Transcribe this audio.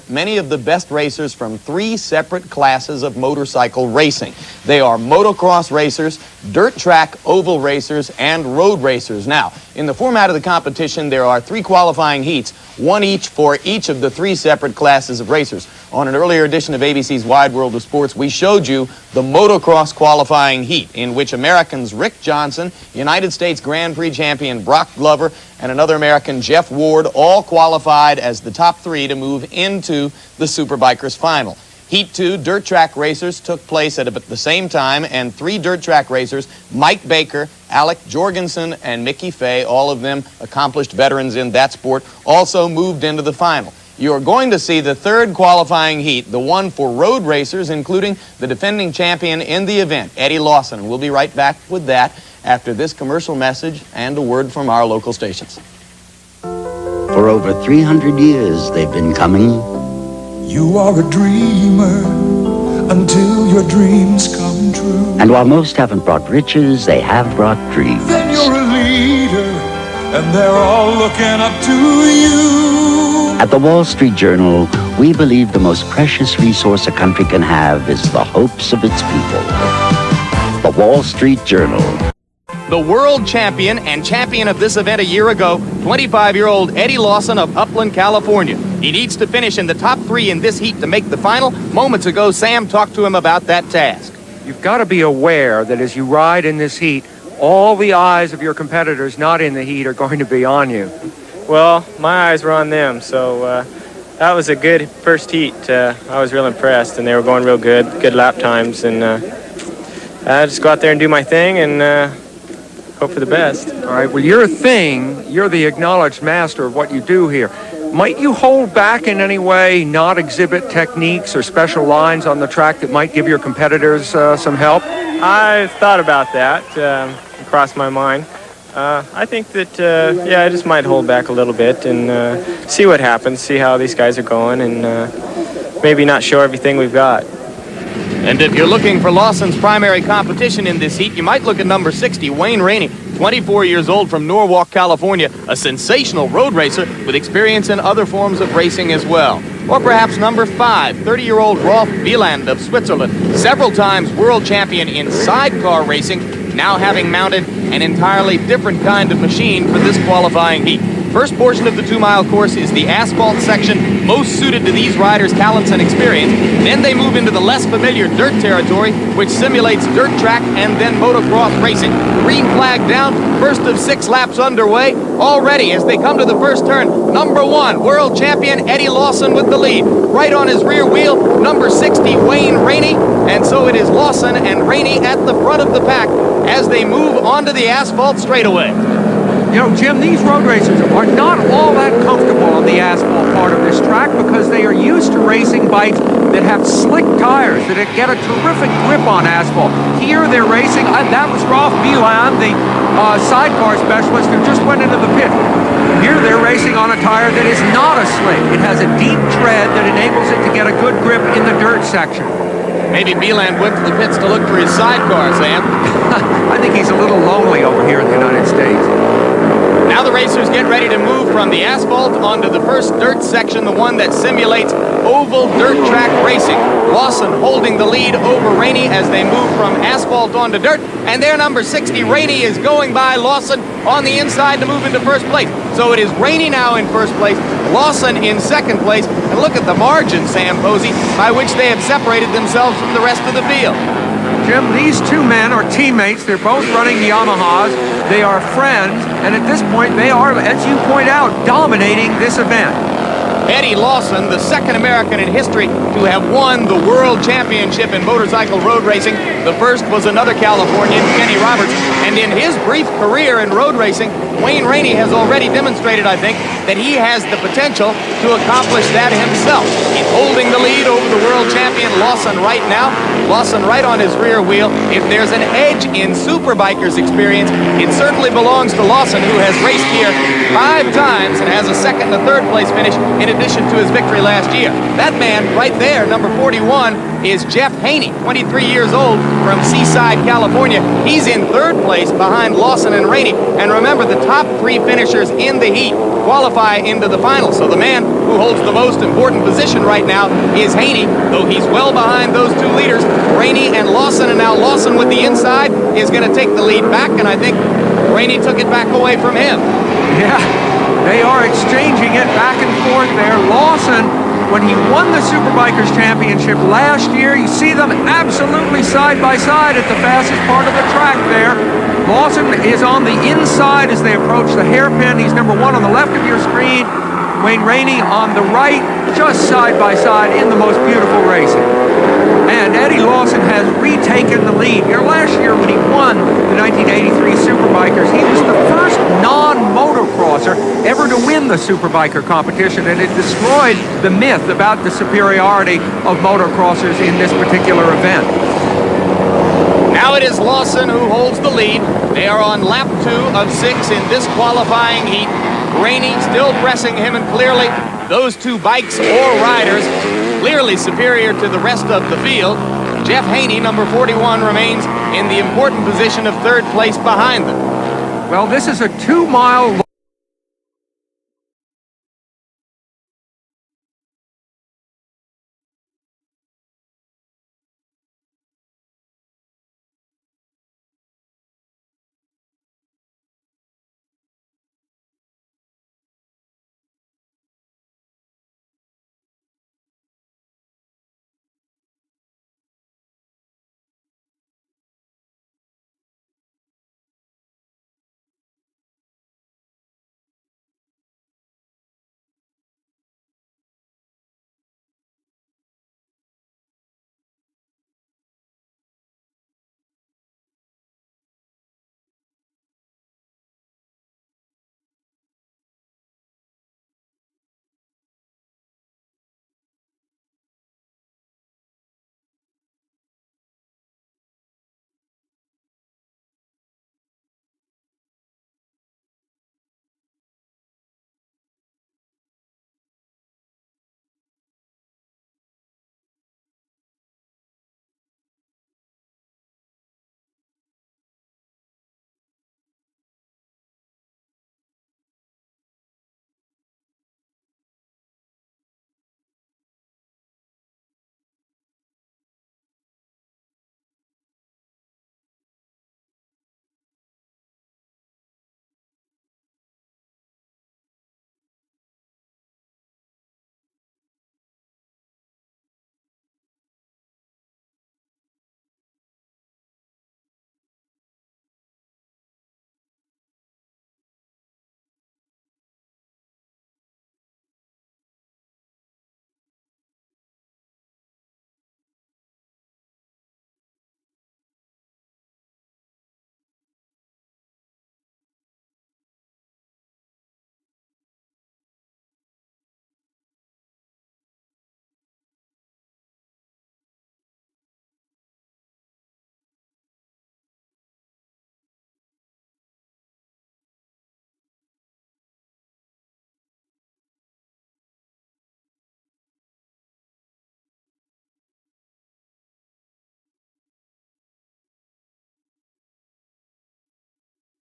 Many of the best racers from three separate classes of motorcycle racing. They are motocross racers, dirt track oval racers, and road racers. Now, in the format of the competition, there are three qualifying heats, one each for each of the three separate classes of racers. On an earlier edition of ABC's Wide World of Sports, we showed you the motocross qualifying heat, in which Americans Rick Johnson, United States Grand Prix champion Brock Glover, and another American, Jeff Ward, all qualified as the top three to move into the Superbikers final. Heat 2 dirt track racers took place at the same time, and three dirt track racers, Mike Baker, Alec Jorgensen, and Mickey Fay, all of them accomplished veterans in that sport, also moved into the final. You're going to see the third qualifying heat, the one for road racers, including the defending champion in the event, Eddie Lawson. And we'll be right back with that after this commercial message and a word from our local stations. For over 300 years, they've been coming. You are a dreamer until your dreams come true. And while most haven't brought riches, they have brought dreams. Then you're a leader, and they're all looking up to you. At the Wall Street Journal, we believe the most precious resource a country can have is the hopes of its people. The Wall Street Journal. The world champion and champion of this event a year ago, 25-year-old Eddie Lawson of Upland, California. He needs to finish in the top three in this heat to make the final. Moments ago, Sam talked to him about that task. You've got to be aware that as you ride in this heat, all the eyes of your competitors not in the heat are going to be on you. Well, my eyes were on them, so that was a good first heat. I was real impressed, and they were going real good lap times, and I just go out there and do my thing and hope for the best. All right, well, you're the acknowledged master of what you do here. Might you hold back in any way, not exhibit techniques or special lines on the track that might give your competitors some help? I've thought about that. It crossed my mind. I think that, I just might hold back a little bit and see what happens, see how these guys are going, and maybe not show everything we've got. And if you're looking for Lawson's primary competition in this heat, you might look at number 60, Wayne Rainey, 24 years old from Norwalk, California, a sensational road racer with experience in other forms of racing as well. Or perhaps number 5, 30-year-old Rolf Wieland of Switzerland, several times world champion in sidecar racing, now having mounted an entirely different kind of machine for this qualifying heat. First portion of the 2-mile course is the asphalt section, most suited to these riders' talents and experience. Then they move into the less familiar dirt territory, which simulates dirt track and then motocross racing. Green flag down, first of 6 laps underway. Already, as they come to the first turn, number 1, world champion Eddie Lawson with the lead. Right on his rear wheel, number 60, Wayne Rainey. And so it is Lawson and Rainey at the front of the pack as they move onto the asphalt straightaway. You know, Jim, these road racers are not all that comfortable on the asphalt part of this track because they are used to racing bikes that have slick tires, that get a terrific grip on asphalt. Here they're racing, that was Rolf Wieland, the sidecar specialist who just went into the pit. Here they're racing on a tire that is not a slick. It has a deep tread that enables it to get a good grip in the dirt section. Maybe Wieland went to the pits to look for his sidecar, Sam. I think he's a little lonely over here in the United States. Now the racers get ready to move from the asphalt onto the first dirt section, the one that simulates oval dirt track racing. Lawson holding the lead over Rainey as they move from asphalt onto dirt. And there, number 60, Rainey, is going by Lawson on the inside to move into first place. So it is Rainey now in first place, Lawson in second place. And look at the margin, Sam Posey, by which they have separated themselves from the rest of the field. Jim, these two men are teammates. They're both running Yamahas. They are friends, and at this point, they are, as you point out, dominating this event. Eddie Lawson, the second American in history to have won the world championship in motorcycle road racing. The first was another Californian, Kenny Roberts. And in his brief career in road racing, Wayne Rainey has already demonstrated, I think, that he has the potential to accomplish that himself. He's holding the lead over the world champion Lawson right now. Lawson right on his rear wheel. If there's an edge in Superbikers experience, it certainly belongs to Lawson, who has raced here 5 times and has a second and third place finish, in addition to his victory last year. That man right there, number 41, is Jeff Haney, 23 years old, from Seaside, California. He's in third place behind Lawson and Rainey. And remember, the top three finishers in the heat qualify into the final. So the man who holds the most important position right now is Haney, though he's well behind those two leaders, Rainey and Lawson. And now Lawson with the inside is going to take the lead back, and I think Rainey took it back away from him. Yeah, they are exchanging it back and forth there. Lawson, when he won the Superbikers Championship last year, you see them absolutely side by side at the fastest part of the track there. Lawson is on the inside as they approach the hairpin. He's number one on the left of your screen. Wayne Rainey on the right, just side by side in the most beautiful racing. And Eddie Lawson has retaken the lead. Here last year when he won the 1983 Superbikers, he was the first non-motocrosser ever to win the Superbiker competition, and it destroyed the myth about the superiority of motocrossers in this particular event. Now it is Lawson who holds the lead. They are on lap 2 of 6 in this qualifying heat. Rainey still pressing him, and clearly those two bikes or riders clearly superior to the rest of the field. Jeff Haney, number 41, remains in the important position of third place behind them. Well, this is a 2-mile